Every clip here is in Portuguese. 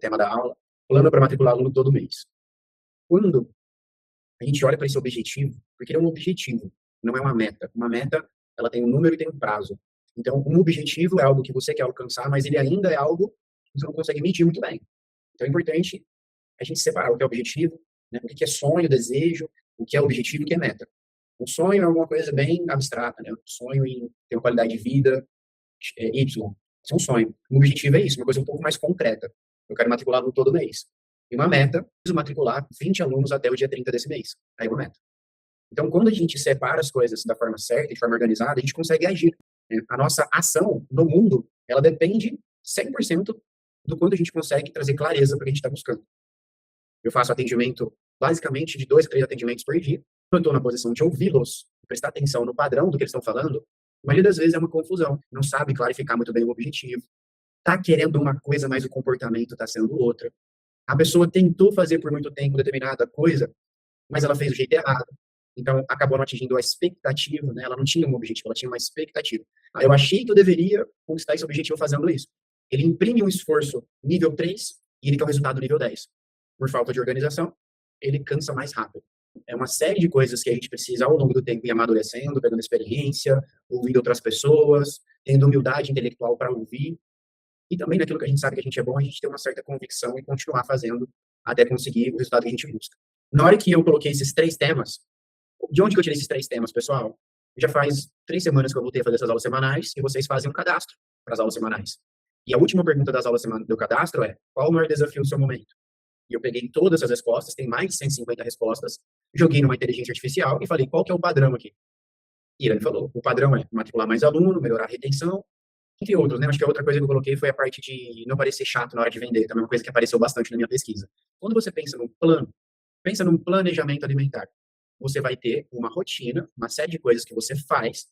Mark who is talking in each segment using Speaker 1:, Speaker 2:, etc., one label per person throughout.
Speaker 1: tema da aula, plano para matricular aluno todo mês. Quando a gente olha para esse objetivo, porque ele é um objetivo, não é uma meta. Uma meta, ela tem um número e tem um prazo. Então, um objetivo é algo que você quer alcançar, mas ele ainda é algo que você não consegue medir muito bem. Então, é importante a gente separar o que é objetivo, né, o que é sonho, desejo, o que é objetivo e o que é meta. Um sonho é alguma coisa bem abstrata, né? Um sonho em ter uma qualidade de vida Y. Isso é um sonho. Um objetivo é isso, uma coisa um pouco mais concreta. Eu quero matricular aluno todo mês. E uma meta, preciso matricular 20 alunos até o dia 30 desse mês. Aí é uma meta. Então, quando a gente separa as coisas da forma certa, de forma organizada, a gente consegue agir, né? A nossa ação no mundo, ela depende 100% do quanto a gente consegue trazer clareza para o que a gente está buscando. Eu faço atendimento, basicamente, de 2 a 3 atendimentos por dia. Eu estou na posição de ouvi-los, prestar atenção no padrão do que eles estão falando. A maioria das vezes é uma confusão. Não sabe clarificar muito bem o objetivo. Está querendo uma coisa, mas o comportamento está sendo outra. A pessoa tentou fazer por muito tempo determinada coisa, mas ela fez do jeito errado. Então, acabou não atingindo a expectativa, né? Ela não tinha um objetivo, ela tinha uma expectativa. Ah, eu achei que eu deveria conquistar esse objetivo fazendo isso. Ele imprime um esforço nível 3 e ele quer o resultado nível 10. Por falta de organização, ele cansa mais rápido. É uma série de coisas que a gente precisa, ao longo do tempo, ir amadurecendo, pegando experiência, ouvindo outras pessoas, tendo humildade intelectual para ouvir. E também naquilo que a gente sabe que a gente é bom, a gente ter uma certa convicção e continuar fazendo até conseguir o resultado que a gente busca. Na hora que eu coloquei esses 3 temas, de onde que eu tirei esses 3 temas, pessoal? Já faz 3 semanas que eu voltei a fazer essas aulas semanais e vocês fazem um cadastro para as aulas semanais. E a última pergunta das aulas do cadastro é: qual o maior desafio do seu momento? E eu peguei todas as respostas, tem mais de 150 respostas, joguei numa inteligência artificial e falei: qual que é o padrão aqui? E ele falou: o padrão é matricular mais aluno, melhorar a retenção, entre outros, né? Acho que a outra coisa que eu coloquei foi a parte de não parecer chato na hora de vender, também é uma coisa que apareceu bastante na minha pesquisa. Quando você pensa num plano, pensa num planejamento alimentar. Você vai ter uma rotina, uma série de coisas que você faz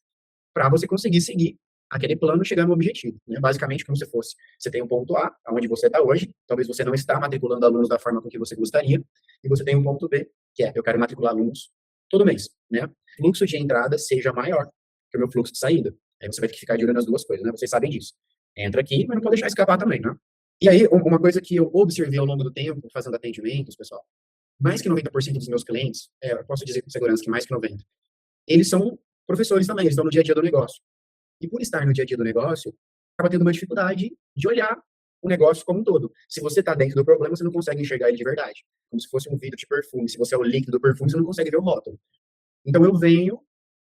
Speaker 1: para você conseguir seguir aquele plano e chegar no objetivo, né? Basicamente, como se fosse, você tem um ponto A, onde você está hoje, talvez você não está matriculando alunos da forma com que você gostaria, e você tem um ponto B, que é, eu quero matricular alunos todo mês, né? O fluxo de entrada seja maior que o meu fluxo de saída. Aí você vai ter que ficar de olho nas duas coisas, né? Vocês sabem disso. Entra aqui, mas não pode deixar escapar também, né? E aí, uma coisa que eu observei ao longo do tempo, fazendo atendimentos, pessoal, mais que 90% dos meus clientes, eu posso dizer com segurança que mais que 90%, eles são professores também, eles estão no dia a dia do negócio. E por estar no dia a dia do negócio, acaba tendo uma dificuldade de olhar o negócio como um todo. Se você está dentro do problema, você não consegue enxergar ele de verdade. Como se fosse um vidro de perfume. Se você é o líquido do perfume, você não consegue ver o rótulo. Então eu venho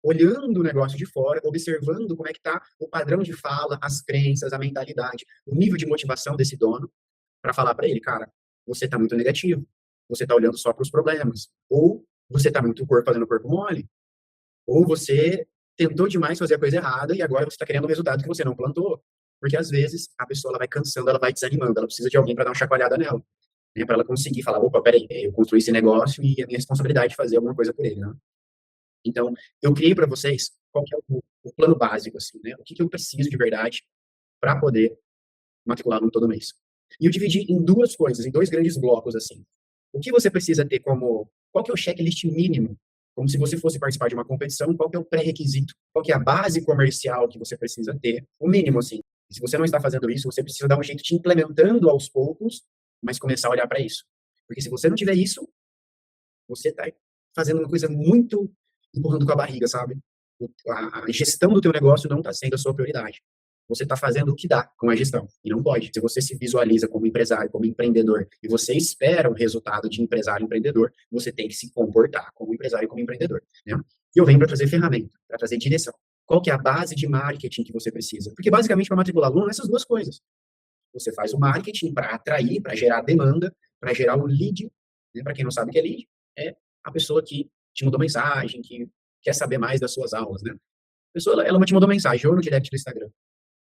Speaker 1: olhando o negócio de fora, observando como é que está o padrão de fala, as crenças, a mentalidade, o nível de motivação desse dono, para falar para ele: cara, você está muito negativo, você está olhando só para os problemas, ou você está muito fazendo o corpo mole, ou você tentou demais fazer a coisa errada e agora você está querendo um resultado que você não plantou. Porque às vezes a pessoa ela vai cansando, ela vai desanimando, ela precisa de alguém para dar uma chacoalhada nela, né, para ela conseguir falar: opa, peraí, eu construí esse negócio e é minha responsabilidade fazer alguma coisa por ele, né? Então, eu criei para vocês qual que é o plano básico, assim, né? O que eu preciso de verdade para poder matricular aluno todo mês. E eu dividi em 2 coisas, em 2 grandes blocos, assim. O que você precisa ter como... Qual que é o checklist mínimo? Como se você fosse participar de uma competição, qual que é o pré-requisito? Qual que é a base comercial que você precisa ter? O mínimo, assim. E se você não está fazendo isso, você precisa dar um jeito de ir implementando aos poucos, mas começar a olhar para isso. Porque se você não tiver isso, você está fazendo uma coisa muito empurrando com a barriga, sabe? A gestão do teu negócio não está sendo a sua prioridade. Você está fazendo o que dá com a gestão. E não pode. Se você se visualiza como empresário, como empreendedor, e você espera um resultado de empresário empreendedor, você tem que se comportar como empresário e como empreendedor, né? E eu venho para trazer ferramenta, para trazer direção. Qual que é a base de marketing que você precisa? Porque, basicamente, para matricular aluno, essas 2 coisas. Você faz o marketing para atrair, para gerar demanda, para gerar o lead. Né? Para quem não sabe o que é lead, é a pessoa que te mandou mensagem, que quer saber mais das suas aulas, né? A pessoa, ela te mandou mensagem ou no direct do Instagram,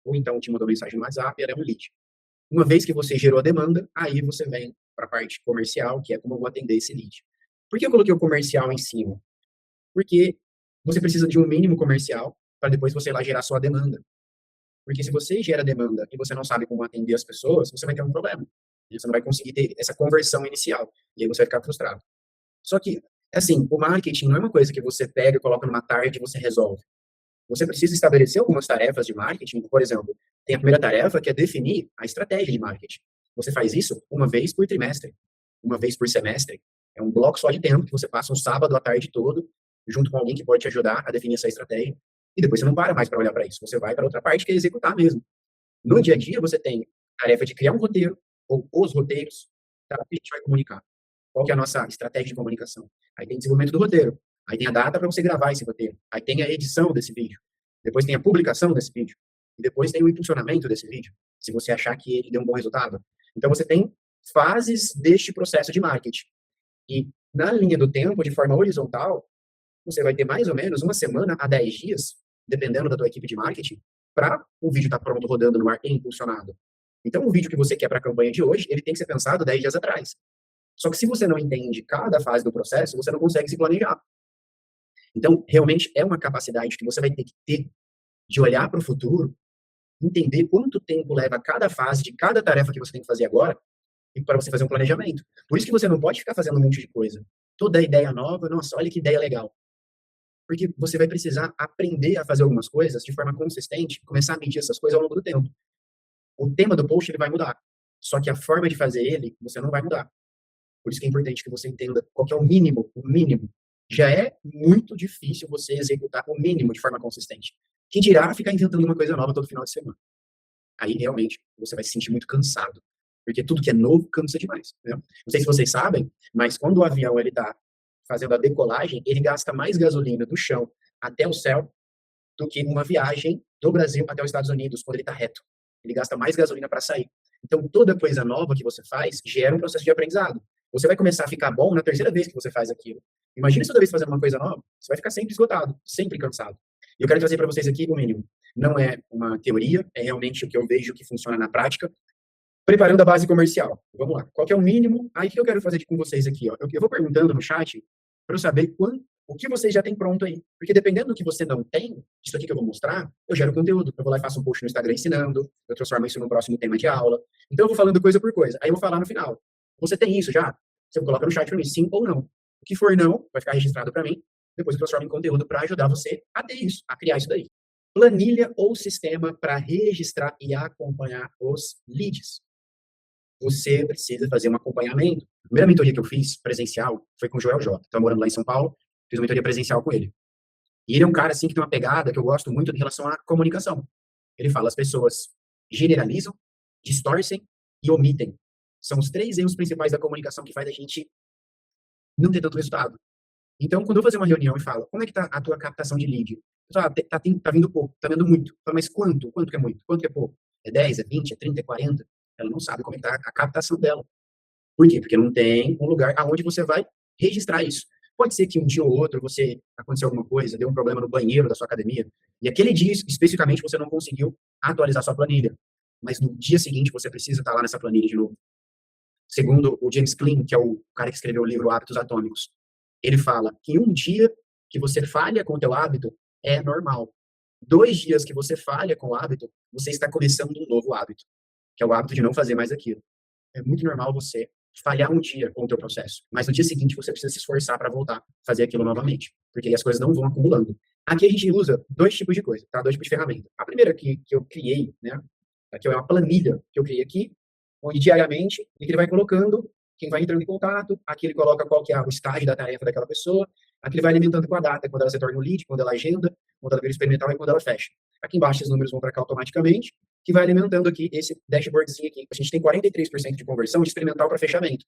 Speaker 1: ou então te mandou mensagem no WhatsApp, ela é um lead. Uma vez que você gerou a demanda, aí você vem para a parte comercial, que é como eu vou atender esse lead. Por que eu coloquei o comercial em cima? Porque você precisa de um mínimo comercial para depois você ir lá gerar sua demanda. Porque se você gera demanda e você não sabe como atender as pessoas, você vai ter um problema. Você não vai conseguir ter essa conversão inicial. E aí você vai ficar frustrado. Só que, assim, o marketing não é uma coisa que você pega, coloca numa tarde e você resolve. Você precisa estabelecer algumas tarefas de marketing. Por exemplo, tem a primeira tarefa, que é definir a estratégia de marketing. Você faz isso uma vez por trimestre, uma vez por semestre. É um bloco só de tempo que você passa um sábado à tarde todo, junto com alguém que pode te ajudar a definir essa estratégia. E depois você não para mais para olhar para isso. Você vai para outra parte que é executar mesmo. No dia a dia, você tem a tarefa de criar um roteiro, ou os roteiros, tá? O que a gente vai comunicar. Qual que é a nossa estratégia de comunicação? Aí tem desenvolvimento do roteiro. Aí tem a data para você gravar esse roteiro. Aí tem a edição desse vídeo. Depois tem a publicação desse vídeo. E depois tem o impulsionamento desse vídeo, se você achar que ele deu um bom resultado. Então, você tem fases deste processo de marketing. E na linha do tempo, de forma horizontal, você vai ter mais ou menos uma semana a 10 dias, dependendo da tua equipe de marketing, para o vídeo estar pronto, rodando no ar e impulsionado. Então, o vídeo que você quer para a campanha de hoje, ele tem que ser pensado 10 dias atrás. Só que se você não entende cada fase do processo, você não consegue se planejar. Então, realmente é uma capacidade que você vai ter que ter de olhar para o futuro, entender quanto tempo leva cada fase de cada tarefa que você tem que fazer agora, e para você fazer um planejamento. Por isso que você não pode ficar fazendo um monte de coisa. Toda ideia nova, nossa, olha que ideia legal. Porque você vai precisar aprender a fazer algumas coisas de forma consistente, começar a medir essas coisas ao longo do tempo. O tema do post ele vai mudar, só que a forma de fazer ele, você não vai mudar. Por isso que é importante que você entenda qual que é o mínimo, o mínimo. Já é muito difícil você executar o mínimo de forma consistente. Que dirá ficar inventando uma coisa nova todo final de semana. Aí, realmente, você vai se sentir muito cansado. Porque tudo que é novo cansa demais. Né? Não sei se vocês sabem, mas quando o avião está fazendo a decolagem, ele gasta mais gasolina do chão até o céu do que uma viagem do Brasil até os Estados Unidos, quando ele está reto. Ele gasta mais gasolina para sair. Então, toda coisa nova que você faz gera um processo de aprendizado. Você vai começar a ficar bom na terceira vez que você faz aquilo. Imagina se toda vez fazendo uma coisa nova, você vai ficar sempre esgotado, sempre cansado. E eu quero trazer para vocês aqui o mínimo. Não é uma teoria, é realmente o que eu vejo que funciona na prática. Preparando a base comercial. Vamos lá. Qual que é o mínimo? Aí, o que eu quero fazer com vocês aqui? Ó? Eu vou perguntando no chat para eu saber o que vocês já têm pronto aí. Porque dependendo do que você não tem, isso aqui que eu vou mostrar, eu gero conteúdo. Eu vou lá e faço um post no Instagram ensinando, eu transformo isso no próximo tema de aula. Então, eu vou falando coisa por coisa. Aí, eu vou falar no final. Você tem isso já? Você coloca no chat para mim, sim ou não. O que for não, vai ficar registrado para mim. Depois eu transformo em conteúdo para ajudar você a ter isso, a criar isso daí. Planilha ou sistema para registrar e acompanhar os leads. Você precisa fazer um acompanhamento. A primeira mentoria que eu fiz, presencial, foi com o Joel J. Estava morando lá em São Paulo, fiz uma mentoria presencial com ele. E ele é um cara, assim, que tem uma pegada que eu gosto muito em relação à comunicação. Ele fala, as pessoas generalizam, distorcem e omitem. São os 3 erros principais da comunicação que faz a gente não ter tanto resultado. Então, quando eu fazer uma reunião e falo, como é que tá a tua captação de lead? Eu falo, tá vindo pouco, tá vindo muito. Eu falo, mas quanto? Quanto que é muito? Quanto que é pouco? É 10, é 20, é 30, é 40? Ela não sabe como é que tá a captação dela. Por quê? Porque não tem um lugar aonde você vai registrar isso. Pode ser que um dia ou outro aconteceu alguma coisa, deu um problema no banheiro da sua academia, e aquele dia, especificamente, você não conseguiu atualizar sua planilha. Mas no dia seguinte, você precisa estar lá nessa planilha de novo. Segundo o James Clean, que é o cara que escreveu o livro Hábitos Atômicos, ele fala que um dia que você falha com o teu hábito é normal. 2 dias que você falha com o hábito, você está começando um novo hábito, que é o hábito de não fazer mais aquilo. É muito normal você falhar um dia com o teu processo, mas no dia seguinte você precisa se esforçar para voltar a fazer aquilo novamente, porque aí as coisas não vão acumulando. Aqui a gente usa 2 tipos de coisa, tá? 2 tipos de ferramenta. A primeira que eu criei, né? Aqui é uma planilha que eu criei aqui, onde diariamente ele vai colocando quem vai entrando em contato, aqui ele coloca qual que é o estágio da tarefa daquela pessoa, aqui ele vai alimentando com a data, quando ela se torna um lead, quando ela agenda, quando ela vira experimental e quando ela fecha. Aqui embaixo os números vão para cá automaticamente, que vai alimentando aqui esse dashboardzinho aqui. A gente tem 43% de conversão de experimental para fechamento.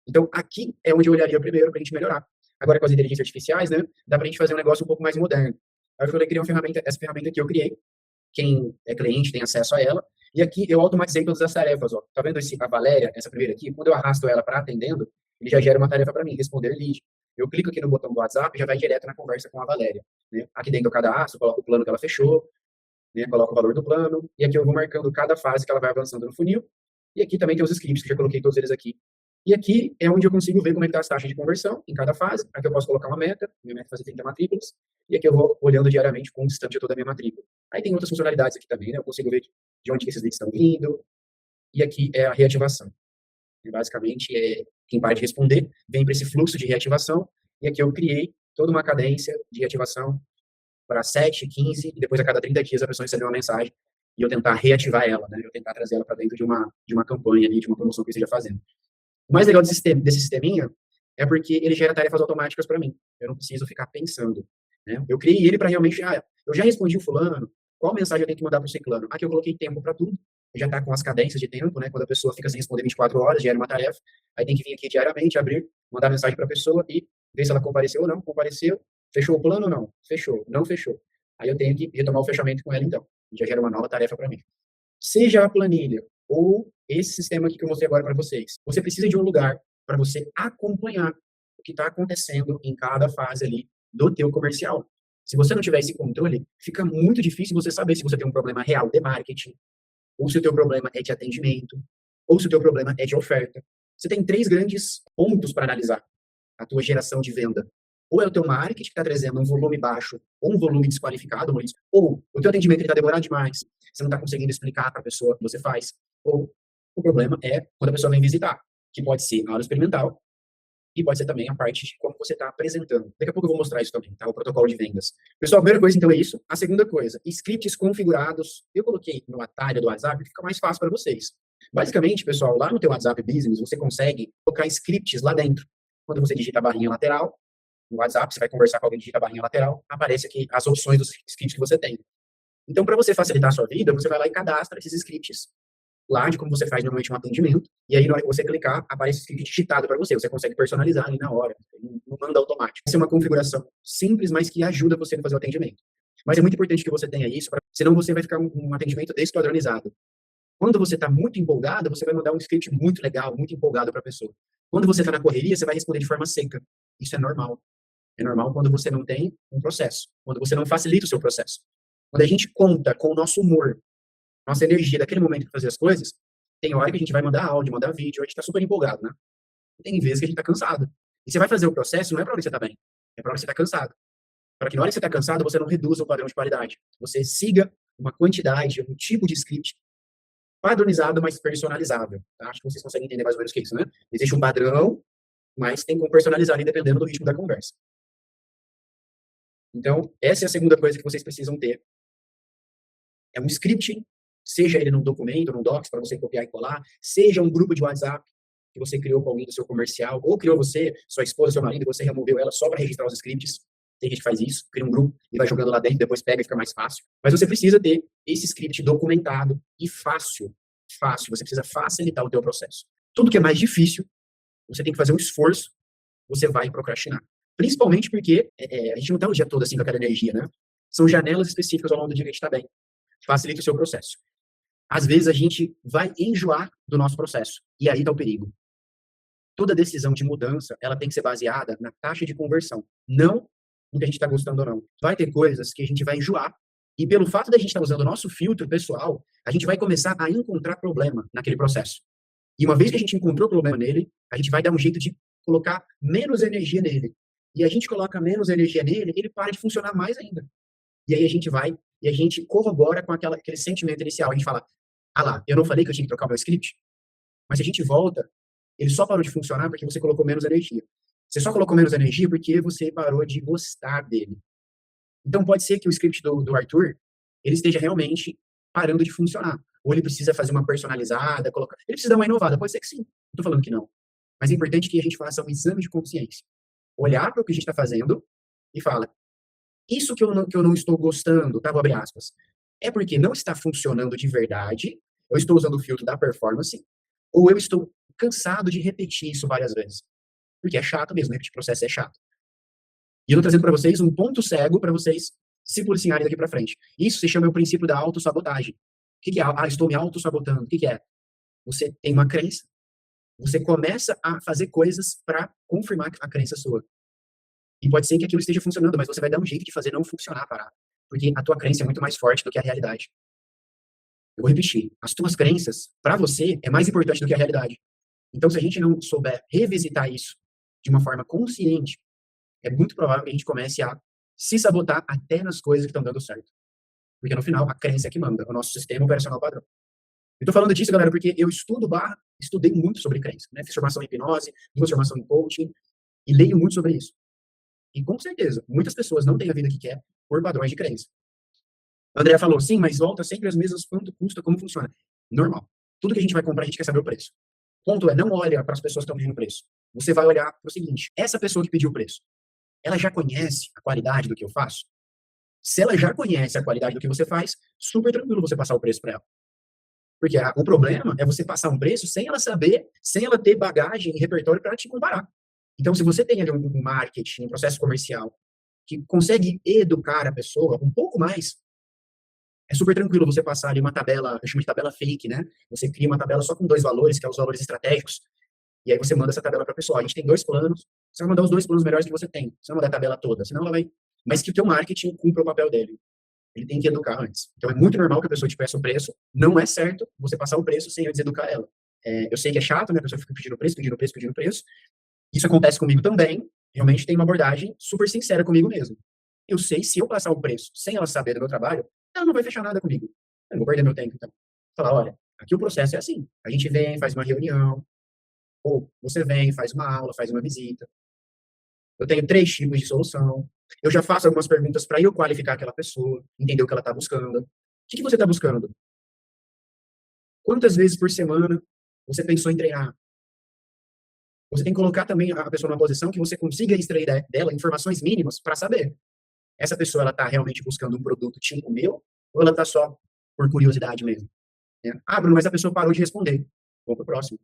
Speaker 1: Então, aqui é onde eu olharia primeiro para a gente melhorar. Agora, com as inteligências artificiais, né, dá para a gente fazer um negócio um pouco mais moderno. Aí eu falei, criei uma ferramenta, essa ferramenta aqui eu criei. Quem é cliente tem acesso a ela. E aqui eu automatizei todas as tarefas. Ó. Tá vendo a Valéria, essa primeira aqui? Quando eu arrasto ela para atendendo, ele já gera uma tarefa para mim, responder lead. Eu clico aqui no botão do WhatsApp e já vai direto na conversa com a Valéria. Né? Aqui dentro eu cadastro, coloco o plano que ela fechou, né? Coloco o valor do plano, e aqui eu vou marcando cada fase que ela vai avançando no funil. E aqui também tem os scripts, que eu já coloquei todos eles aqui. E aqui é onde eu consigo ver como é que está as taxas de conversão em cada fase. Aqui eu posso colocar uma meta, minha meta é fazer 30 matrículas, e aqui eu vou olhando diariamente com o distante de toda a minha matrícula. Aí tem outras funcionalidades aqui também, né? Eu consigo ver de onde que esses leads estão vindo, e aqui é a reativação. E basicamente, quem para de responder vem para esse fluxo de reativação, e aqui eu criei toda uma cadência de reativação para 7, 15, e depois a cada 30 dias a pessoa recebe uma mensagem e eu tentar reativar ela, né? Eu tentar trazer ela para dentro de uma campanha ali, de uma promoção que eu esteja fazendo. O mais legal desse sisteminha é porque ele gera tarefas automáticas para mim. Eu não preciso ficar pensando, né? Eu criei ele para realmente, eu já respondi o fulano, qual mensagem eu tenho que mandar para o ciclano? Aqui eu coloquei tempo para tudo, já está com as cadências de tempo, né? Quando a pessoa fica sem responder 24 horas, gera uma tarefa, aí tem que vir aqui diariamente, abrir, mandar mensagem para a pessoa e ver se ela compareceu ou não, compareceu, fechou o plano ou não, fechou, não fechou. Aí eu tenho que retomar o fechamento com ela então, já gera uma nova tarefa para mim. Seja a planilha ou esse sistema aqui que eu mostrei agora para vocês, você precisa de um lugar para você acompanhar o que está acontecendo em cada fase ali do teu comercial. Se você não tiver esse controle, fica muito difícil você saber se você tem um problema real de marketing, ou se o teu problema é de atendimento, ou se o teu problema é de oferta. Você tem três grandes pontos para analisar a tua geração de venda. Ou é o teu marketing que está trazendo um volume baixo, ou um volume desqualificado, ou o teu atendimento está demorando demais, você não está conseguindo explicar para a pessoa o que você faz, ou o problema é quando a pessoa vem visitar, que pode ser a aula experimental, e pode ser também a parte de como você está apresentando. Daqui a pouco eu vou mostrar isso também, tá? O protocolo de vendas. Pessoal, a primeira coisa, então, é isso. A segunda coisa, scripts configurados. Eu coloquei no atalho do WhatsApp, que fica mais fácil para vocês. Basicamente, pessoal, lá no teu WhatsApp Business, você consegue colocar scripts lá dentro. Quando você digita a barrinha lateral, no WhatsApp, você vai conversar com alguém, digita a barrinha lateral, aparece aqui as opções dos scripts que você tem. Então, para você facilitar a sua vida, você vai lá e cadastra esses scripts lá de como você faz normalmente um atendimento, e aí na hora que você clicar, aparece o script digitado para você, você consegue personalizar ali na hora, não manda automático. Essa é uma configuração simples, mas que ajuda você a fazer o atendimento. Mas é muito importante que você tenha isso, senão você vai ficar um atendimento despadronizado. Quando você está muito empolgado, você vai mandar um script muito legal, muito empolgado para a pessoa. Quando você está na correria, você vai responder de forma seca. Isso é normal. É normal quando você não tem um processo, quando você não facilita o seu processo. Quando a gente conta com o nosso humor, nossa energia daquele momento para fazer as coisas, tem hora que a gente vai mandar áudio, mandar vídeo, a gente está super empolgado, né? Tem vezes que a gente está cansado. E você vai fazer o processo, não é para hora que você está bem, é para hora que você está cansado. Para que na hora que você está cansado, você não reduza o padrão de qualidade. Você siga uma quantidade, um tipo de script padronizado, mas personalizável. Tá? Acho que vocês conseguem entender mais ou menos o que é isso, né? Existe um padrão, mas tem como personalizar ali dependendo do ritmo da conversa. Então, essa é a segunda coisa que vocês precisam ter. É um script, seja ele num documento, num docs, para você copiar e colar, seja um grupo de WhatsApp que você criou com alguém do seu comercial, ou criou você, sua esposa, seu marido, e você removeu ela só para registrar os scripts. Tem gente que faz isso, cria um grupo e vai jogando lá dentro, depois pega e fica mais fácil. Mas você precisa ter esse script documentado e fácil. Fácil, você precisa facilitar o teu processo. Tudo que é mais difícil, você tem que fazer um esforço, você vai procrastinar. Principalmente porque a gente não está o dia todo assim com aquela energia, né? São janelas específicas ao longo do dia que a gente está bem. Facilita o seu processo. Às vezes a gente vai enjoar do nosso processo. E aí está o perigo. Toda decisão de mudança, ela tem que ser baseada na taxa de conversão, não no que a gente está gostando ou não. Vai ter coisas que a gente vai enjoar, e pelo fato de a gente estar usando o nosso filtro pessoal, a gente vai começar a encontrar problema naquele processo. E uma vez que a gente encontrou problema nele, a gente vai dar um jeito de colocar menos energia nele. E a gente coloca menos energia nele, ele para de funcionar mais ainda. E aí a gente vai e a gente corrobora com aquele sentimento inicial. A gente fala, ah lá, eu não falei que eu tinha que trocar o meu script? Mas se a gente volta, ele só parou de funcionar porque você colocou menos energia. Você só colocou menos energia porque você parou de gostar dele. Então pode ser que o script do Arthur, ele esteja realmente parando de funcionar. Ou ele precisa fazer uma personalizada, colocar. Ele precisa dar uma inovada, pode ser que sim. Não estou falando que não. Mas é importante que a gente faça um exame de consciência. Olhar para o que a gente está fazendo e fala, isso que eu não estou gostando, tá? Vou abrir aspas. É porque não está funcionando de verdade, eu estou usando o filtro da performance, ou eu estou cansado de repetir isso várias vezes. Porque é chato mesmo, repetir processo é chato. E eu estou trazendo para vocês um ponto cego para vocês se policiarem daqui para frente. Isso se chama o princípio da autossabotagem. O que é? Ah, estou me autossabotando. O que é? Você tem uma crença, você começa a fazer coisas para confirmar a crença sua. E pode ser que aquilo esteja funcionando, mas você vai dar um jeito de fazer não funcionar a parada. Porque a tua crença é muito mais forte do que a realidade. Eu vou repetir. As tuas crenças, para você, é mais importante do que a realidade. Então, se a gente não souber revisitar isso de uma forma consciente, é muito provável que a gente comece a se sabotar até nas coisas que estão dando certo. Porque, no final, a crença é que manda, o nosso sistema operacional padrão. Eu tô falando disso, galera, porque eu estudei muito sobre crença, né? Fiz formação em hipnose, fiz formação em coaching, e leio muito sobre isso. E, com certeza, muitas pessoas não têm a vida que quer por padrões de crença. A Andrea falou, sim, mas volta sempre as mesmas, quanto custa, como funciona. Normal. Tudo que a gente vai comprar, a gente quer saber o preço. O ponto é, não olha para as pessoas que estão pedindo preço. Você vai olhar para o seguinte, essa pessoa que pediu o preço, ela já conhece a qualidade do que eu faço? Se ela já conhece a qualidade do que você faz, super tranquilo você passar o preço para ela. Porque o problema é você passar um preço sem ela saber, sem ela ter bagagem e repertório para te comparar. Então, se você tem ali um marketing, um processo comercial que consegue educar a pessoa um pouco mais, é super tranquilo você passar ali uma tabela, eu chamo de tabela fake, né? Você cria uma tabela só com dois valores, que é os valores estratégicos, e aí você manda essa tabela para a pessoa. A gente tem dois planos, você vai mandar os dois planos melhores que você tem. Você não vai mandar a tabela toda, senão ela vai... Mas que o teu marketing cumpra o papel dele. Ele tem que educar antes. Então é muito normal que a pessoa te peça o preço. Não é certo você passar o preço sem antes educar ela. Eu sei que é chato, né? A pessoa fica pedindo preço, pedindo preço, pedindo preço. Isso acontece comigo também. Realmente tem uma abordagem super sincera comigo mesmo. Eu sei, se eu passar o preço sem ela saber do meu trabalho, ela não vai fechar nada comigo. Eu não vou perder meu tempo, então. Falar, olha, aqui o processo é assim. A gente vem, faz uma reunião, ou você vem, faz uma aula, faz uma visita. Eu tenho 3 tipos de solução. Eu já faço algumas perguntas para eu qualificar aquela pessoa, entender o que ela está buscando. O que você está buscando? Quantas vezes por semana você pensou em treinar? Você tem que colocar também a pessoa numa posição que você consiga extrair dela informações mínimas para saber. Essa pessoa, ela está realmente buscando um produto tipo meu, ou ela está só por curiosidade mesmo? Né? Ah, Bruno, mas a pessoa parou de responder. Vamos pro próximo.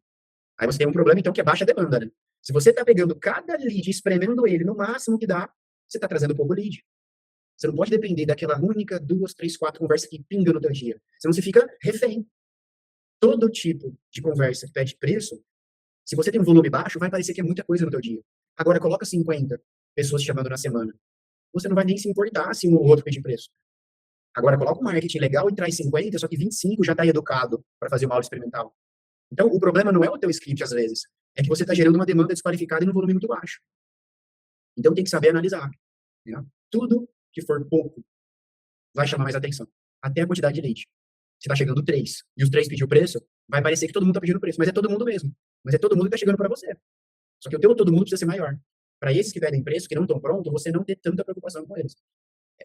Speaker 1: Aí você tem um problema, então, que é baixa demanda, né? Se você está pegando cada lead e espremendo ele no máximo que dá, você está trazendo pouco lead. Você não pode depender daquela única, 2, 3, 4 conversas que pinga no teu dia. Senão você fica refém. Todo tipo de conversa que pede preço, se você tem um volume baixo, vai parecer que é muita coisa no teu dia. Agora, coloca 50 pessoas te chamando na semana. Você não vai nem se importar se um ou outro pedir preço. Agora, coloca um marketing legal e traz 50, só que 25 já está educado para fazer uma aula experimental. Então, o problema não é o teu script, às vezes. É que você está gerando uma demanda desqualificada e num volume muito baixo. Então, tem que saber analisar. Né? Tudo que for pouco vai chamar mais atenção. Até a quantidade de lead. Se está chegando 3 e os 3 pediu preço, vai parecer que todo mundo está pedindo preço, mas é todo mundo mesmo. Mas é todo mundo que está chegando para você. Só que o teu todo mundo precisa ser maior. Para esses que pedem preço, que não estão prontos, você não ter tanta preocupação com eles.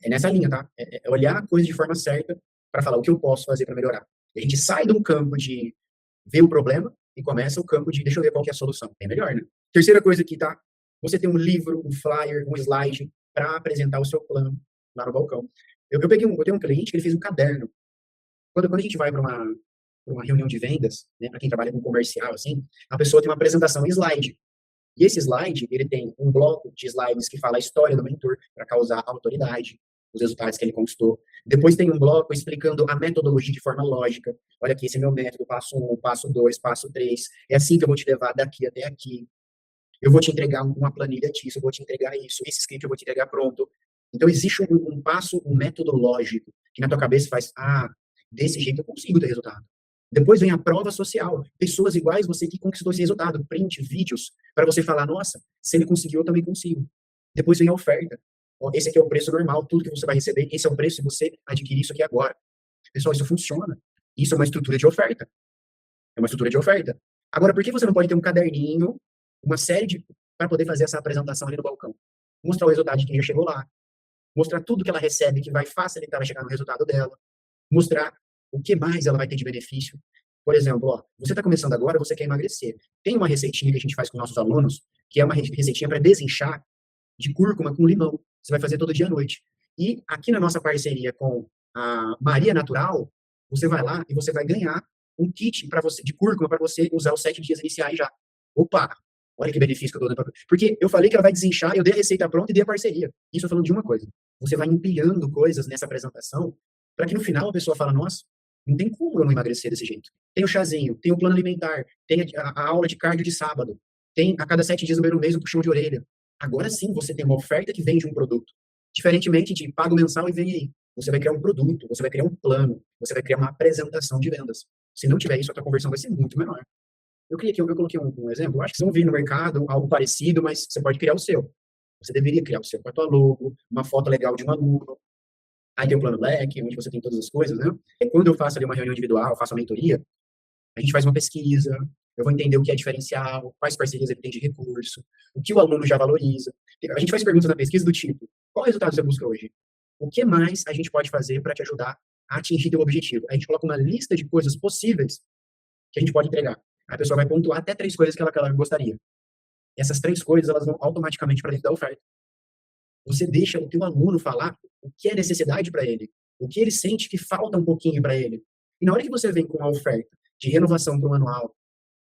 Speaker 1: É nessa linha, tá? É olhar a coisa de forma certa para falar o que eu posso fazer para melhorar. E a gente sai de um campo de ver o problema e começa o campo de deixa eu ver qual que é a solução. É melhor, né? Terceira coisa aqui, tá? Você tem um livro, um flyer, um slide para apresentar o seu plano lá no balcão. Eu tenho um cliente que ele fez um caderno. Quando a gente vai para uma reunião de vendas, né, para quem trabalha com comercial, assim, a pessoa tem uma apresentação em slide. E esse slide, ele tem um bloco de slides que fala a história do mentor, para causar autoridade, os resultados que ele conquistou. Depois tem um bloco explicando a metodologia de forma lógica. Olha aqui, esse é meu método, passo 1, passo 2, passo 3. É assim que eu vou te levar daqui até aqui. Eu vou te entregar uma planilha disso, eu vou te entregar isso, esse script eu vou te entregar pronto. Então, existe um passo, um método lógico, que na tua cabeça faz, desse jeito eu consigo ter resultado. Depois vem a prova social. Pessoas iguais você que conquistou esse resultado. Print, vídeos, para você falar, nossa, se ele conseguiu, eu também consigo. Depois vem a oferta. Ó, esse aqui é o preço normal, tudo que você vai receber. Esse é o preço se você adquirir isso aqui agora. Pessoal, isso funciona. Isso é uma estrutura de oferta. É uma estrutura de oferta. Agora, por que você não pode ter um caderninho, uma série de... para poder fazer essa apresentação ali no balcão? Mostrar o resultado de quem já chegou lá. Mostrar tudo que ela recebe que vai facilitar ela chegar no resultado dela. Mostrar o que mais ela vai ter de benefício. Por exemplo, ó, você está começando agora, você quer emagrecer. Tem uma receitinha que a gente faz com nossos alunos, que é uma receitinha para desinchar de cúrcuma com limão. Você vai fazer todo dia à noite. E aqui na nossa parceria com a Maria Natural, você vai lá e você vai ganhar um kit para você de cúrcuma para você usar os 7 dias iniciais já. Opa! Olha que benefício que eu estou dando. Porque eu falei que ela vai desinchar, eu dei a receita pronta e dei a parceria. Isso eu falando de uma coisa. Você vai empilhando coisas nessa apresentação para que no final a pessoa fala, nossa, não tem como eu não emagrecer desse jeito. Tem o chazinho, tem o plano alimentar, tem a aula de cardio de sábado, tem a cada 7 dias no primeiro mês um puxão de orelha. Agora sim você tem uma oferta que vende um produto. Diferentemente de pago mensal e vem aí. Você vai criar um produto, você vai criar um plano, você vai criar uma apresentação de vendas. Se não tiver isso, a tua conversão vai ser muito menor. Eu coloquei um exemplo, eu acho que vocês vão vir no mercado algo parecido, mas você pode criar o seu. Você deveria criar o seu com a tua logo, uma foto legal de um aluno. Aí tem o plano Black, onde você tem todas as coisas, né? E quando eu faço ali uma reunião individual, faço uma mentoria, a gente faz uma pesquisa, eu vou entender o que é diferencial, quais parcerias ele tem de recurso, o que o aluno já valoriza. A gente faz perguntas na pesquisa do tipo, qual resultado você busca hoje? O que mais a gente pode fazer para te ajudar a atingir teu objetivo? A gente coloca uma lista de coisas possíveis que a gente pode entregar. A pessoa vai pontuar até 3 coisas que ela gostaria. E essas 3 coisas, elas vão automaticamente para dentro da oferta. Você deixa o teu aluno falar o que é necessidade para ele, o que ele sente que falta um pouquinho para ele. E na hora que você vem com uma oferta de renovação para um anual,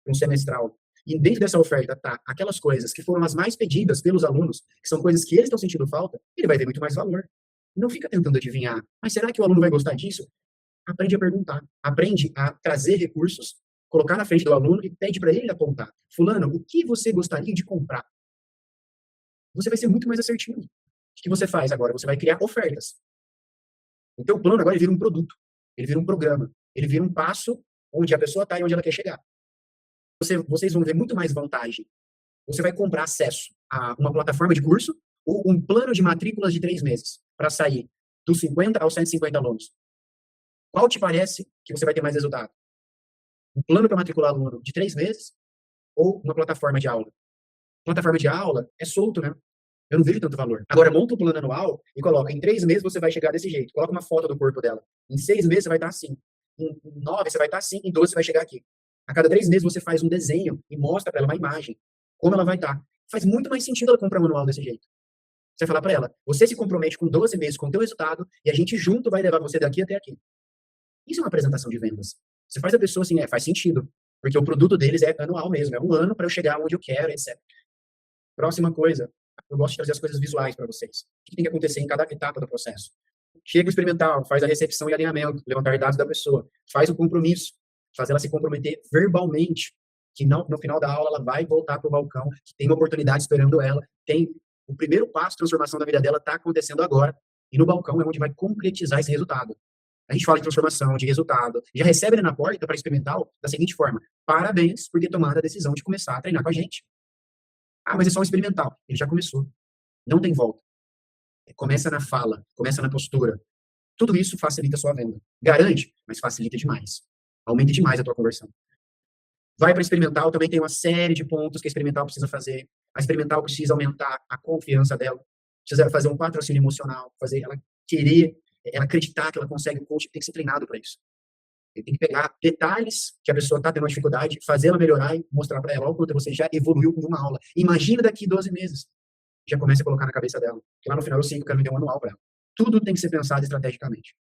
Speaker 1: para um semestral, e dentro dessa oferta tá aquelas coisas que foram as mais pedidas pelos alunos, que são coisas que eles estão sentindo falta, ele vai ver muito mais valor. Não fica tentando adivinhar, mas será que o aluno vai gostar disso? Aprende a perguntar, aprende a trazer recursos, colocar na frente do aluno e pede para ele apontar. Fulano, o que você gostaria de comprar? Você vai ser muito mais assertivo. O que você faz agora? Você vai criar ofertas. O teu plano agora ele vira um produto, ele vira um programa, ele vira um passo onde a pessoa está e onde ela quer chegar. Vocês vão ver muito mais vantagem. Você vai comprar acesso a uma plataforma de curso ou um plano de matrículas de 3 meses para sair dos 50 aos 150 alunos. Qual te parece que você vai ter mais resultado? Um plano para matricular aluno de 3 meses ou uma plataforma de aula? Plataforma de aula é solto, né? Eu não vejo tanto valor. Agora, monta um plano anual e coloca, em 3 meses você vai chegar desse jeito. Coloca uma foto do corpo dela. Em 6 meses você vai estar assim. Em 9 você vai estar assim. Em 12 você vai chegar aqui. A cada 3 meses você faz um desenho e mostra para ela uma imagem. Como ela vai estar. Faz muito mais sentido ela comprar um manual desse jeito. Você vai falar para ela, você se compromete com 12 meses com o teu resultado e a gente junto vai levar você daqui até aqui. Isso é uma apresentação de vendas. Você faz a pessoa assim, faz sentido. Porque o produto deles é anual mesmo. É um ano para eu chegar onde eu quero, etc. Próxima coisa, eu gosto de trazer as coisas visuais para vocês. O que tem que acontecer em cada etapa do processo? Chega o experimental, faz a recepção e alinhamento, levantar dados da pessoa, faz o compromisso, faz ela se comprometer verbalmente, que não, no final da aula ela vai voltar para o balcão, que tem uma oportunidade esperando ela, tem o primeiro passo de transformação da vida dela está acontecendo agora, e no balcão é onde vai concretizar esse resultado. A gente fala de transformação, de resultado, já recebe ele na porta para experimental da seguinte forma: parabéns por ter tomado a decisão de começar a treinar com a gente. Ah, mas é só um experimental. Ele já começou. Não tem volta. Começa na fala, começa na postura. Tudo isso facilita a sua venda. Garante, mas facilita demais. Aumenta demais a tua conversão. Vai para experimental, também tem uma série de pontos que a experimental precisa fazer. A experimental precisa aumentar a confiança dela. Precisa fazer um patrocínio emocional, fazer ela querer, ela acreditar que ela consegue. O coach tem que ser treinado para isso. Ele tem que pegar detalhes que a pessoa está tendo uma dificuldade, fazer ela melhorar e mostrar para ela, olha o quanto você já evoluiu com uma aula. Imagina daqui 12 meses. Já começa a colocar na cabeça dela. Que lá no final eu sei que eu quero vender um anual para ela. Tudo tem que ser pensado estrategicamente.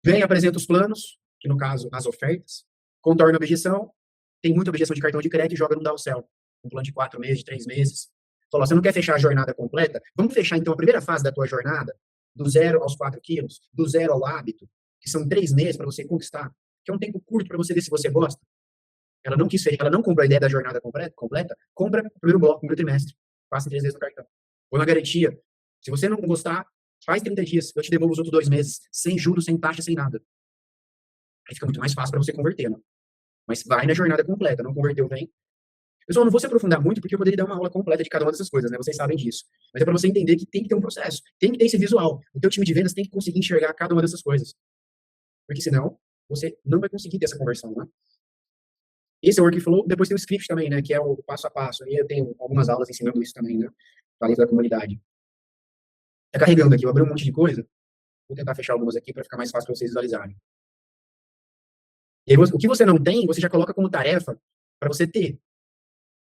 Speaker 1: Vem, apresenta os planos, que no caso, as ofertas. Contorna a objeção. Tem muita objeção de cartão de crédito e joga no downsell. Um plano de 4 meses, de 3 meses. Falou, você não quer fechar a jornada completa? Vamos fechar então a primeira fase da tua jornada, do 0 aos 4 quilos, do 0 ao hábito, que são 3 meses para você conquistar, que é um tempo curto para você ver se você gosta. Ela não quis fechar, ela não comprou a ideia da jornada completa, compra o primeiro bloco, o primeiro trimestre, passa em 3 vezes no cartão. Ou na garantia, se você não gostar, faz 30 dias, eu te devolvo os outros 2 meses, sem juros, sem taxa, sem nada. Aí fica muito mais fácil para você converter, né? Mas vai na jornada completa, não converteu, vem. Pessoal, não vou se aprofundar muito, porque eu poderia dar uma aula completa de cada uma dessas coisas, né? Vocês sabem disso. Mas é para você entender que tem que ter um processo, tem que ter esse visual. O teu time de vendas tem que conseguir enxergar cada uma dessas coisas. Porque senão, você não vai conseguir ter essa conversão, né? Esse é o workflow, depois tem o script também, né? Que é o passo a passo. E eu tenho algumas aulas ensinando isso também, né? Para dentro da comunidade. Tá carregando aqui, eu abri um monte de coisa. Vou tentar fechar algumas aqui para ficar mais fácil para vocês visualizarem. E aí, o que você não tem, você já coloca como tarefa para você ter.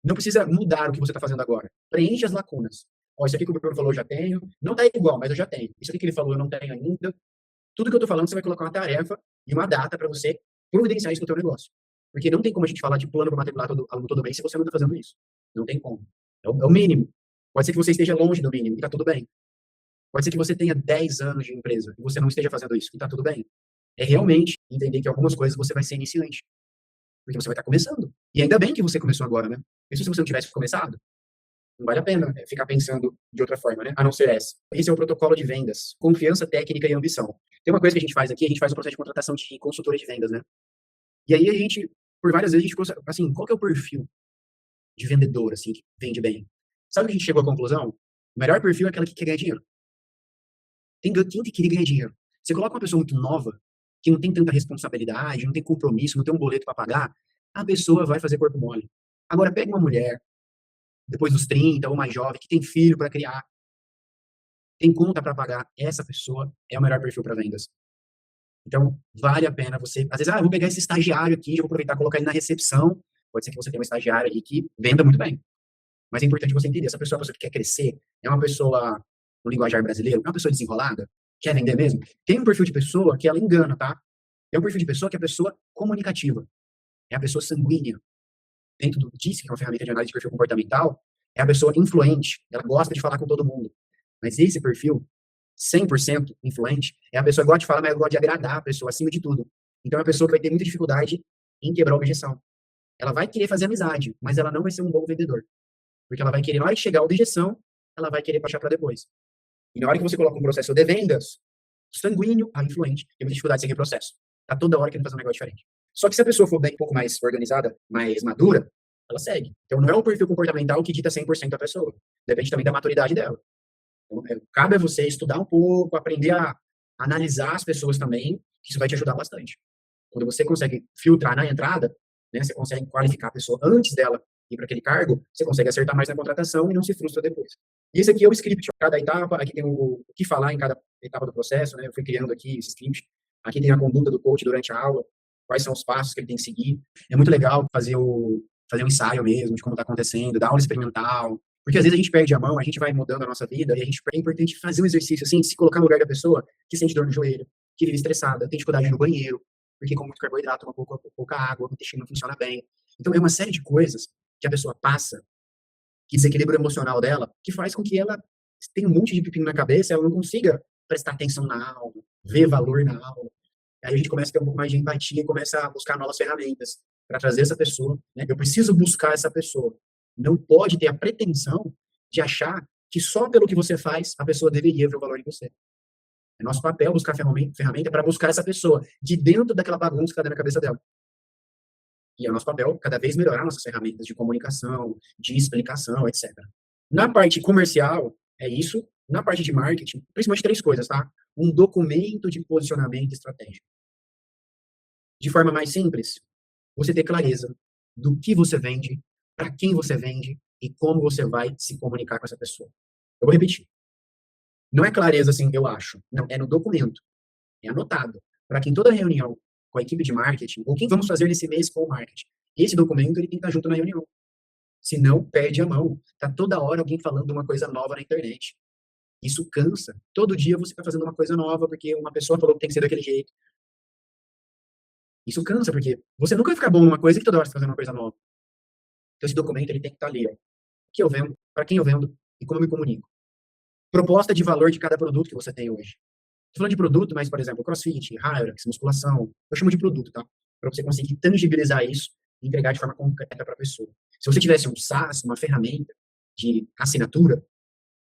Speaker 1: Não precisa mudar o que você está fazendo agora. Preenche as lacunas. Ó, isso aqui que o Bruno falou eu já tenho. Não está igual, mas eu já tenho. Isso aqui que ele falou eu não tenho ainda. Tudo que eu estou falando, você vai colocar uma tarefa e uma data para você providenciar isso no teu negócio. Porque não tem como a gente falar de plano para matricular aluno todo mês se você não está fazendo isso. Não tem como. É o mínimo. Pode ser que você esteja longe do mínimo e está tudo bem. Pode ser que você tenha 10 anos de empresa e você não esteja fazendo isso e está tudo bem. É realmente entender que algumas coisas você vai ser iniciante. Porque você vai estar começando. E ainda bem que você começou agora, né? Mesmo se você não tivesse começado, não vale a pena ficar pensando de outra forma, né? A não ser essa. Esse é o protocolo de vendas. Confiança, técnica e ambição. Tem uma coisa que a gente faz aqui, a gente faz um processo de contratação de consultores de vendas, né? E aí a gente, por várias vezes, a gente, assim, qual que é o perfil de vendedor, assim, que vende bem? Sabe o que a gente chegou à conclusão? O melhor perfil é aquela que quer ganhar dinheiro. Tem que querer ganhar dinheiro. Você coloca uma pessoa muito nova, que não tem tanta responsabilidade, não tem compromisso, não tem um boleto para pagar, a pessoa vai fazer corpo mole. Agora, pega uma mulher, depois dos 30 ou mais jovem, que tem filho para criar, tem conta para pagar, essa pessoa é o melhor perfil para vendas. Então, vale a pena você, às vezes, eu vou pegar esse estagiário aqui, eu vou aproveitar e colocar ele na recepção. Pode ser que você tenha um estagiário aí que venda muito bem. Mas é importante você entender, essa pessoa é uma pessoa que quer crescer, é uma pessoa, no linguajar brasileiro, é uma pessoa desenrolada, quer vender mesmo. Tem um perfil de pessoa que ela engana, tá? Tem um perfil de pessoa que é a pessoa comunicativa, é a pessoa sanguínea. Dentro do DISC, que é uma ferramenta de análise de perfil comportamental, é a pessoa influente, ela gosta de falar com todo mundo. Mas esse perfil, 100% influente, é a pessoa que gosta de falar, mas ela gosta de agradar a pessoa, acima de tudo. Então é a pessoa que vai ter muita dificuldade em quebrar a objeção. Ela vai querer fazer amizade, mas ela não vai ser um bom vendedor. Porque ela vai querer, na hora que chegar a objeção, ela vai querer puxar para depois. E na hora que você coloca um processo de vendas, sanguíneo a influente, tem muita dificuldade de seguir o processo. Tá toda hora querendo fazer um negócio diferente. Só que se a pessoa for bem um pouco mais organizada, mais madura, ela segue. Então não é o perfil comportamental que dita 100% a pessoa. Depende também da maturidade dela. Então, cabe a você estudar um pouco, aprender a analisar as pessoas também, que isso vai te ajudar bastante. Quando você consegue filtrar na entrada, né, você consegue qualificar a pessoa antes dela ir para aquele cargo, você consegue acertar mais na contratação e não se frustra depois. E esse aqui é o script, cada etapa, aqui tem o que falar em cada etapa do processo, né? Eu fui criando aqui esse script. Aqui tem a conduta do coach durante a aula, quais são os passos que ele tem que seguir. É muito legal fazer um ensaio mesmo de como está acontecendo, dar aula experimental, porque às vezes a gente perde a mão, a gente vai mudando a nossa vida e é importante fazer um exercício assim, de se colocar no lugar da pessoa que sente dor no joelho, que vive estressada, tem dificuldade no banheiro, porque com muito carboidrato, toma pouca água, o intestino não funciona bem. Então é uma série de coisas que a pessoa passa, que desequilíbrio emocional dela, que faz com que ela tenha um monte de pepino na cabeça, ela não consiga prestar atenção na aula, ver valor na aula. Aí a gente começa a ter um pouco mais de empatia e começa a buscar novas ferramentas para trazer essa pessoa, né? Eu preciso buscar essa pessoa. Não pode ter a pretensão de achar que só pelo que você faz, a pessoa deveria ver o valor em você. É nosso papel buscar ferramenta para buscar essa pessoa de dentro daquela bagunça que está dentro da cabeça dela. E é nosso papel cada vez melhorar nossas ferramentas de comunicação, de explicação, etc. Na parte comercial, é isso. Na parte de marketing, principalmente três coisas, tá? Um documento de posicionamento estratégico. De forma mais simples, você ter clareza do que você vende, para quem você vende e como você vai se comunicar com essa pessoa. Eu vou repetir. Não é clareza assim, eu acho. Não, é no documento. É anotado. Para que em toda reunião com a equipe de marketing, ou o que vamos fazer nesse mês com o marketing, esse documento ele tem que estar junto na reunião. Senão, perde a mão. Tá toda hora alguém falando uma coisa nova na internet. Isso cansa. Todo dia você está fazendo uma coisa nova porque uma pessoa falou que tem que ser daquele jeito. Isso cansa, porque você nunca vai ficar bom numa coisa que toda hora você está fazendo uma coisa nova. Então, esse documento ele tem que estar ali. Ó. O que eu vendo, para quem eu vendo e como eu me comunico. Proposta de valor de cada produto que você tem hoje. Estou falando de produto, mas, por exemplo, CrossFit, Hyrox, musculação, eu chamo de produto, tá? Para você conseguir tangibilizar isso e entregar de forma concreta para a pessoa. Se você tivesse um SaaS, uma ferramenta de assinatura,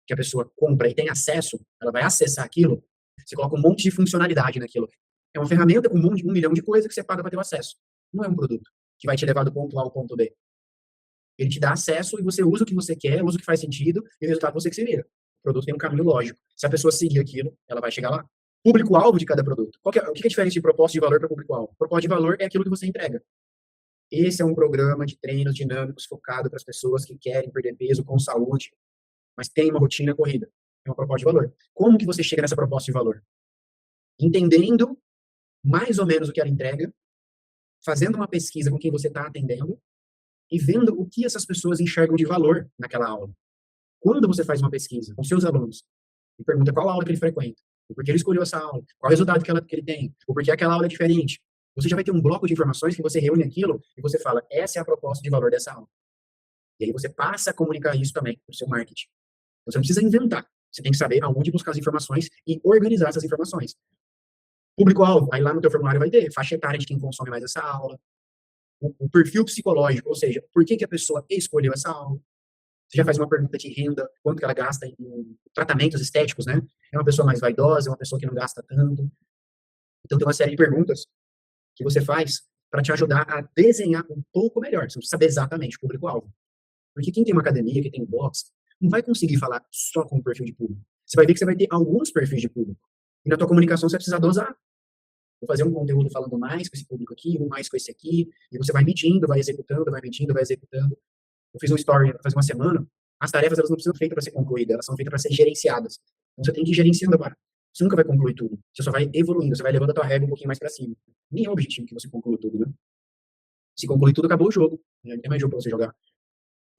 Speaker 1: que a pessoa compra e tem acesso, ela vai acessar aquilo, você coloca um monte de funcionalidade naquilo. É uma ferramenta com um milhão de coisas que você paga para ter o acesso. Não é um produto que vai te levar do ponto A ao ponto B. Ele te dá acesso e você usa o que você quer, usa o que faz sentido e o resultado você que se vira. O produto tem um caminho lógico. Se a pessoa seguir aquilo, ela vai chegar lá. Público-alvo de cada produto. O que é a diferença de proposta de valor para público-alvo? Proposta de valor é aquilo que você entrega. Esse é um programa de treinos dinâmicos focado para as pessoas que querem perder peso com saúde, mas tem uma rotina corrida. É uma proposta de valor. Como que você chega nessa proposta de valor? Entendendo mais ou menos o que ela entrega, fazendo uma pesquisa com quem você está atendendo e vendo o que essas pessoas enxergam de valor naquela aula. Quando você faz uma pesquisa com seus alunos e pergunta qual aula que ele frequenta, o porquê ele escolheu essa aula, qual o resultado que ele tem, o porquê aquela aula é diferente, você já vai ter um bloco de informações que você reúne aquilo e você fala, essa é a proposta de valor dessa aula. E aí você passa a comunicar isso também para o seu marketing. Então, você não precisa inventar. Você tem que saber aonde buscar as informações e organizar essas informações. Público-alvo, aí lá no teu formulário vai ter faixa etária de quem consome mais essa aula, o perfil psicológico, ou seja, por que a pessoa escolheu essa aula. Você já faz uma pergunta de renda, quanto que ela gasta em tratamentos estéticos, né? É uma pessoa mais vaidosa, é uma pessoa que não gasta tanto. Então, tem uma série de perguntas que você faz para te ajudar a desenhar um pouco melhor. Você não precisa saber exatamente o público-alvo. Porque quem tem uma academia, quem tem box, não vai conseguir falar só com o perfil de público. Você vai ver que você vai ter alguns perfis de público. E na tua comunicação você vai precisar dosar. Vou fazer um conteúdo falando mais com esse público aqui, um mais com esse aqui, e você vai medindo, vai executando, vai medindo, vai executando. Eu fiz um story faz uma semana, As tarefas, elas não precisam ser feitas para ser concluídas, elas são feitas para ser gerenciadas. Então, você tem que ir gerenciando a parada. Você nunca vai concluir tudo. Você só vai evoluindo, você vai levando a tua régua um pouquinho mais para cima. Nem é o objetivo que você conclua tudo, né? Se concluir tudo, acabou o jogo. Não tem mais jogo para você jogar.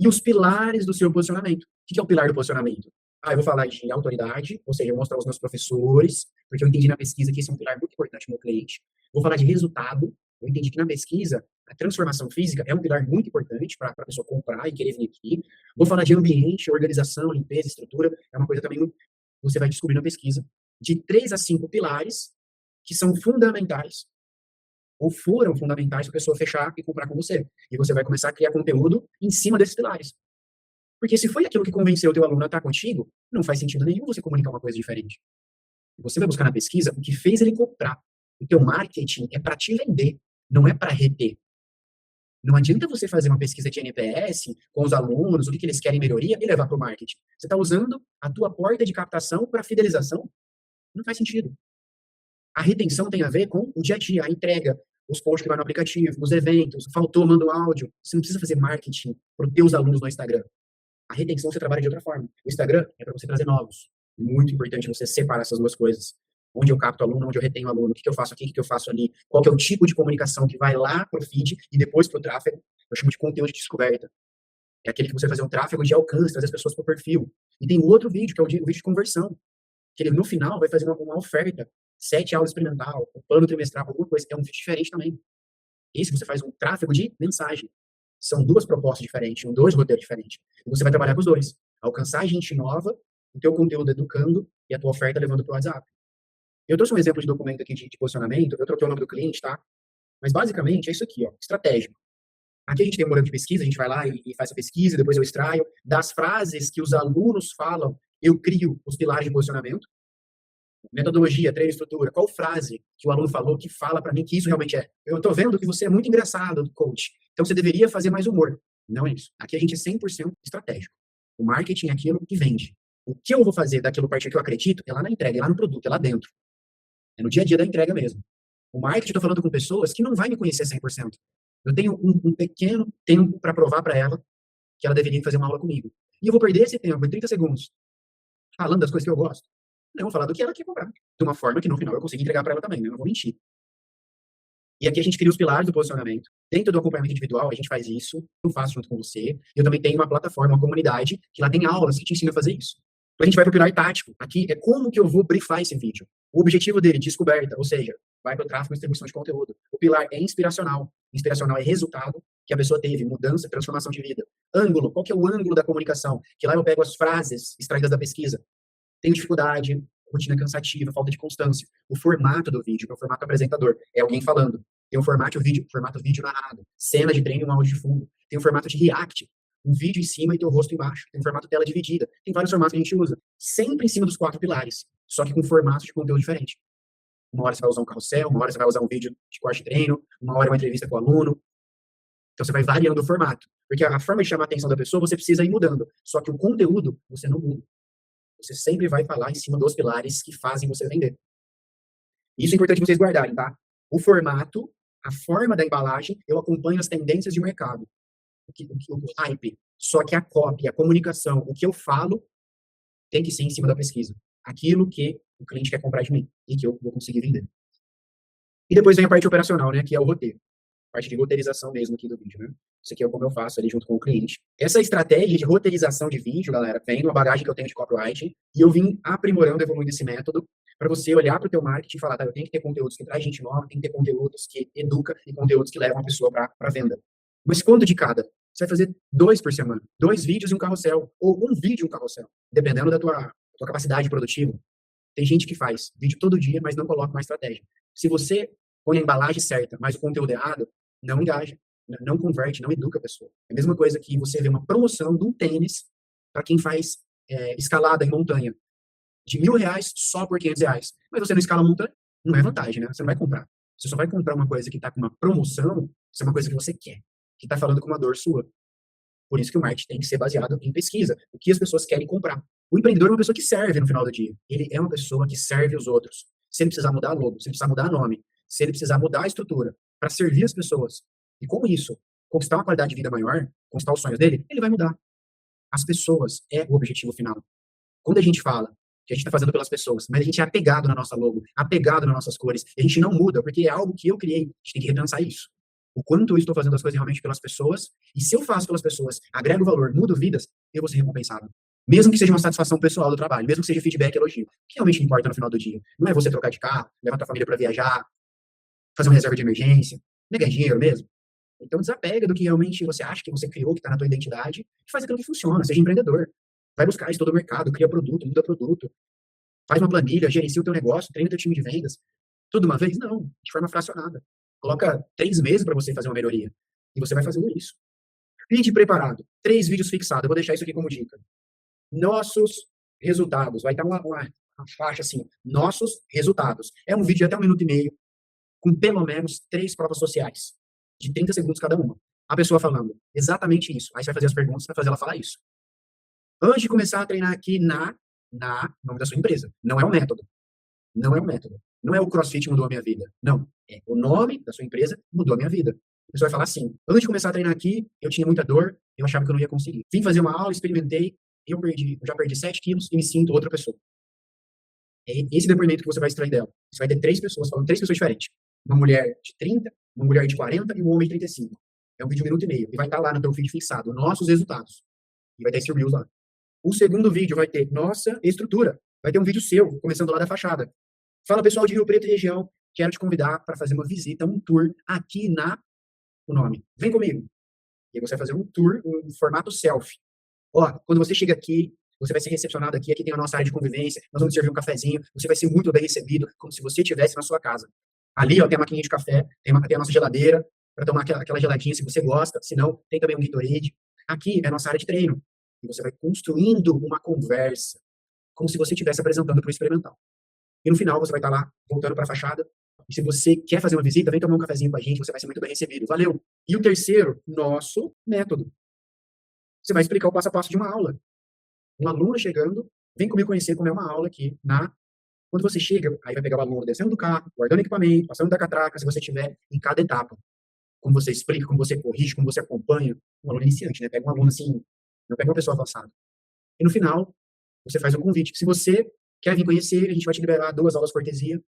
Speaker 1: E os pilares do seu posicionamento. O que é o pilar do posicionamento? Eu vou falar de autoridade, ou seja, mostrar aos meus professores, porque eu entendi na pesquisa que esse é um pilar muito importante no meu cliente. Vou falar de resultado. Eu entendi que na pesquisa, a transformação física é um pilar muito importante para a pessoa comprar e querer vir aqui. Vou falar de ambiente, organização, limpeza, estrutura. É uma coisa também que você vai descobrir na pesquisa. De 3 a 5 pilares que são fundamentais ou foram fundamentais para a pessoa fechar e comprar com você. E você vai começar a criar conteúdo em cima desses pilares. Porque se foi aquilo que convenceu o teu aluno a estar contigo, não faz sentido nenhum você comunicar uma coisa diferente. Você vai buscar na pesquisa o que fez ele comprar. O teu marketing é para te vender, não é para reter. Não adianta você fazer uma pesquisa de NPS com os alunos, o que eles querem melhoria, e levar para o marketing. Você está usando a tua porta de captação para fidelização? Não faz sentido. A retenção tem a ver com o dia a dia, a entrega, os posts que vai no aplicativo, os eventos, faltou, manda um áudio. Você não precisa fazer marketing para os teus alunos no Instagram. A retenção você trabalha de outra forma. O Instagram é para você trazer novos. Muito importante você separar essas duas coisas. Onde eu capto aluno, onde eu retenho aluno, o que eu faço aqui, o que eu faço ali, qual que é o tipo de comunicação que vai lá para o feed e depois para o tráfego. Eu chamo de conteúdo de descoberta. É aquele que você vai fazer um tráfego de alcance, trazer as pessoas para o perfil. E tem um outro vídeo, que é o vídeo de conversão, que ele no final vai fazer uma oferta, 7 aulas experimental, um plano trimestral, alguma coisa. É um vídeo diferente também. Esse você faz um tráfego de mensagem. São 2 propostas diferentes, 2 roteiros diferentes. E você vai trabalhar com os 2. Alcançar gente nova, o teu conteúdo educando e a tua oferta levando para o WhatsApp. Eu trouxe um exemplo de documento aqui de posicionamento, eu troquei o nome do cliente, tá? Mas basicamente é isso aqui, ó, estratégico. Aqui a gente tem um modelo de pesquisa, a gente vai lá e faz a pesquisa, depois eu extraio. Das frases que os alunos falam, eu crio os pilares de posicionamento. Metodologia, treino, estrutura. Qual frase que o aluno falou que fala para mim que isso realmente é? Eu estou vendo que você é muito engraçado, coach. Então você deveria fazer mais humor. Não é isso. Aqui a gente é 100% estratégico. O marketing é aquilo que vende. O que eu vou fazer daquilo partir que eu acredito é lá na entrega, é lá no produto, é lá dentro. É no dia a dia da entrega mesmo. O marketing, eu estou falando com pessoas que não vai me conhecer 100%. Eu tenho um pequeno tempo para provar para ela que ela deveria fazer uma aula comigo. E eu vou perder esse tempo, em 30 segundos, falando das coisas que eu gosto. Eu vou falar do que ela quer comprar. De uma forma que no final eu consiga entregar para ela também, né? Eu não vou mentir. E aqui a gente cria os pilares do posicionamento. Dentro do acompanhamento individual, a gente faz isso, eu faço junto com você. Eu também tenho uma plataforma, uma comunidade, que lá tem aulas que te ensinam a fazer isso. Então a gente vai para o pilar tático. Aqui é como que eu vou briefar esse vídeo. O objetivo dele, descoberta, ou seja, vai para o tráfego e distribuição de conteúdo. O pilar é inspiracional. Inspiracional é resultado que a pessoa teve, mudança, transformação de vida. Ângulo, qual que é o ângulo da comunicação? Que lá eu pego as frases extraídas da pesquisa. Tenho dificuldade, rotina cansativa, falta de constância. O formato do vídeo, que é o formato apresentador, é alguém falando. Tem o formato vídeo narrado, cena de treino e um áudio de fundo. Tem o formato de react, um vídeo em cima e teu rosto embaixo. Tem o formato tela dividida. Tem vários formatos que a gente usa. Sempre em cima dos 4 pilares, só que com formatos de conteúdo diferente. Uma hora você vai usar um carrossel, uma hora você vai usar um vídeo de corte de treino, uma hora uma entrevista com o aluno. Então você vai variando o formato. Porque a forma de chamar a atenção da pessoa, você precisa ir mudando. Só que o conteúdo, você não muda. Você sempre vai falar em cima dos pilares que fazem você vender. Isso é importante vocês guardarem, tá? O formato, a forma da embalagem, eu acompanho as tendências de mercado. O hype. Só que a cópia, a comunicação, o que eu falo, tem que ser em cima da pesquisa. Aquilo que o cliente quer comprar de mim e que eu vou conseguir vender. E depois vem a parte operacional, né? Que é o roteiro. A parte de roteirização mesmo aqui do vídeo, né? Isso aqui é como eu faço ali junto com o cliente. Essa estratégia de roteirização de vídeo, galera, vem de uma bagagem que eu tenho de copyright e eu vim aprimorando, evoluindo esse método para você olhar para o teu marketing e falar, tá, eu tenho que ter conteúdos que traz gente nova, tem que ter conteúdos que educa e conteúdos que levam a pessoa para venda. Mas quanto de cada? Você vai fazer 2 por semana, 2 vídeos e um carrossel, ou um vídeo e um carrossel, dependendo da tua capacidade produtiva. Tem gente que faz vídeo todo dia, mas não coloca uma estratégia. Se você põe a embalagem certa, mas o conteúdo errado, não engaja, não converte, não educa a pessoa. É a mesma coisa que você vê uma promoção de um tênis para quem faz escalada em montanha de R$ 1.000 só por R$ 500. Mas você não escala a montanha, não é vantagem, né? Você não vai comprar. Você só vai comprar uma coisa que está com uma promoção, se é uma coisa que você quer, que está falando com uma dor sua. Por isso que o marketing tem que ser baseado em pesquisa. O que as pessoas querem comprar. O empreendedor é uma pessoa que serve no final do dia. Ele é uma pessoa que serve os outros. Se ele precisar mudar logo, se ele precisar mudar nome, se ele precisar mudar a estrutura para servir as pessoas, e com isso, conquistar uma qualidade de vida maior, conquistar os sonhos dele, ele vai mudar. As pessoas é o objetivo final. Quando a gente fala que a gente está fazendo pelas pessoas, mas a gente é apegado na nossa logo, apegado nas nossas cores, e a gente não muda, porque é algo que eu criei, a gente tem que repensar isso. O quanto eu estou fazendo as coisas realmente pelas pessoas, e se eu faço pelas pessoas, agrego valor, mudo vidas, eu vou ser recompensado. Mesmo que seja uma satisfação pessoal do trabalho, mesmo que seja feedback e elogio. O que realmente importa no final do dia? Não é você trocar de carro, levar tua família para viajar, fazer uma reserva de emergência, não é ganhar dinheiro mesmo. Então desapega do que realmente você acha que você criou, que está na tua identidade, e faz aquilo que funciona, seja empreendedor. Vai buscar isso todo o mercado, cria produto, muda produto, faz uma planilha, gerencia o teu negócio, treina o teu time de vendas. Tudo uma vez? Não, de forma fracionada. Coloca 3 meses para você fazer uma melhoria. E você vai fazendo isso. Vídeo preparado. 3 vídeos fixados. Eu vou deixar isso aqui como dica. Nossos resultados. Vai estar uma faixa assim. Nossos resultados. É um vídeo de até 1 minuto e meio, com pelo menos 3 provas sociais, de 30 segundos cada uma. A pessoa falando exatamente isso. Aí você vai fazer as perguntas para fazer ela falar isso. Antes de começar a treinar aqui na nome da sua empresa. Não é o método. Não é o método. Não é o CrossFit mudou a minha vida. Não. É o nome da sua empresa mudou a minha vida. A pessoa vai falar assim, antes de começar a treinar aqui, eu tinha muita dor, eu achava que eu não ia conseguir. Vim fazer uma aula, experimentei, eu já perdi 7 quilos e me sinto outra pessoa. É esse depoimento que você vai extrair dela. Você vai ter 3 pessoas falando, 3 pessoas diferentes. Uma mulher de 30, uma mulher de 40 e um homem de 35. É um vídeo de 1 minuto e meio. E vai estar lá no teu feed fixado, nossos resultados. E vai ter esse Reels lá. O segundo vídeo vai ter nossa estrutura. Vai ter um vídeo seu, começando lá da fachada. Fala, pessoal de Rio Preto e região, quero te convidar para fazer uma visita, um tour aqui o nome. Vem comigo. E aí você vai fazer um tour, um formato selfie. Ó, quando você chega aqui, você vai ser recepcionado aqui, aqui tem a nossa área de convivência, nós vamos servir um cafezinho, você vai ser muito bem recebido, como se você estivesse na sua casa. Ali, ó, tem a maquininha de café, tem a nossa geladeira, para tomar aquela geladinha se você gosta, se não, tem também um Gatorade. Aqui é a nossa área de treino. E você vai construindo uma conversa, como se você estivesse apresentando para o experimental. E no final, você vai estar lá, voltando para a fachada. E se você quer fazer uma visita, vem tomar um cafezinho com a gente, você vai ser muito bem recebido. Valeu! E o terceiro, nosso método. Você vai explicar o passo a passo de uma aula. Um aluno chegando, vem comigo conhecer como é uma aula aqui Quando você chega, aí vai pegar o aluno descendo do carro, guardando equipamento, passando da catraca, se você estiver em cada etapa. Como você explica, como você corrige, como você acompanha. Um aluno iniciante, né? Pega um aluno assim, não pega uma pessoa avançada. E no final, você faz um convite. Se você quer vir conhecer, a gente vai te liberar 2 aulas cortesia.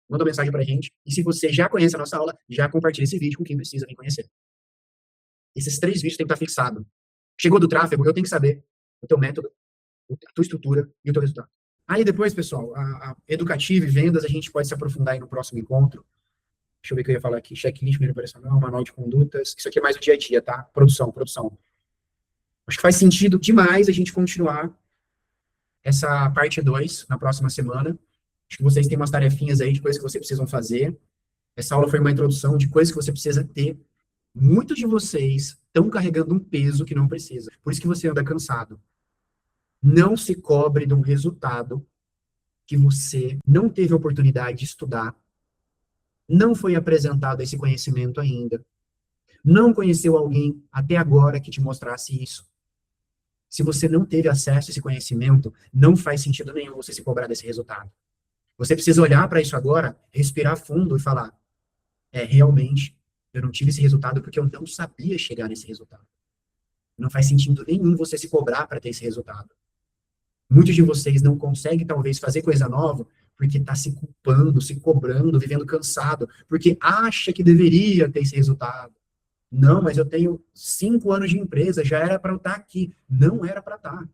Speaker 1: Manda uma mensagem pra gente. E se você já conhece a nossa aula, já compartilha esse vídeo com quem precisa vir conhecer. Esses 3 vídeos têm que estar fixados. Chegou do tráfego, eu tenho que saber o teu método, a tua estrutura e o teu resultado. Aí depois, pessoal, a educativa e vendas, a gente pode se aprofundar aí no próximo encontro. Deixa eu ver o que eu ia falar aqui. Checklist, melhor operacional, manual de condutas. Isso aqui é mais o dia a dia, tá? Produção. Acho que faz sentido demais a gente continuar essa parte 2 na próxima semana. Acho que vocês têm umas tarefinhas aí de coisas que vocês precisam fazer. Essa aula foi uma introdução de coisas que você precisa ter. Muitos de vocês estão carregando um peso que não precisa. Por isso que você anda cansado. Não se cobre de um resultado que você não teve a oportunidade de estudar, não foi apresentado esse conhecimento ainda, não conheceu alguém até agora que te mostrasse isso. Se você não teve acesso a esse conhecimento, não faz sentido nenhum você se cobrar desse resultado. Você precisa olhar para isso agora, respirar fundo e falar, realmente, eu não tive esse resultado porque eu não sabia chegar nesse resultado. Não faz sentido nenhum você se cobrar para ter esse resultado. Muitos de vocês não conseguem, talvez, fazer coisa nova porque está se culpando, se cobrando, vivendo cansado, porque acha que deveria ter esse resultado. Não, mas eu tenho 5 anos de empresa, já era para eu estar aqui. Não era para estar.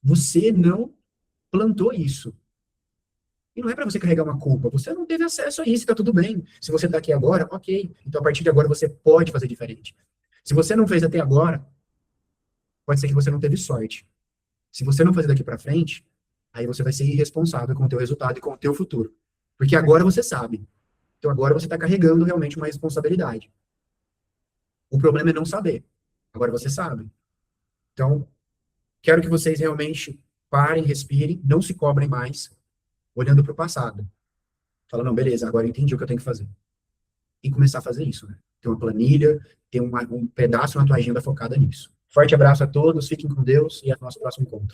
Speaker 1: Você não plantou isso. E não é para você carregar uma culpa. Você não teve acesso a isso, está tudo bem. Se você está aqui agora, ok. Então, a partir de agora, você pode fazer diferente. Se você não fez até agora, pode ser que você não teve sorte. Se você não fazer daqui para frente, aí você vai ser irresponsável com o teu resultado e com o teu futuro. Porque agora você sabe. Então, agora você está carregando realmente uma responsabilidade. O problema é não saber. Agora você sabe. Então, quero que vocês realmente parem, respirem, não se cobrem mais, olhando para o passado. Fala, não, beleza, agora eu entendi o que eu tenho que fazer. E começar a fazer isso, né? Ter uma planilha, ter um pedaço na tua agenda focada nisso. Forte abraço a todos, fiquem com Deus e até o nosso próximo encontro.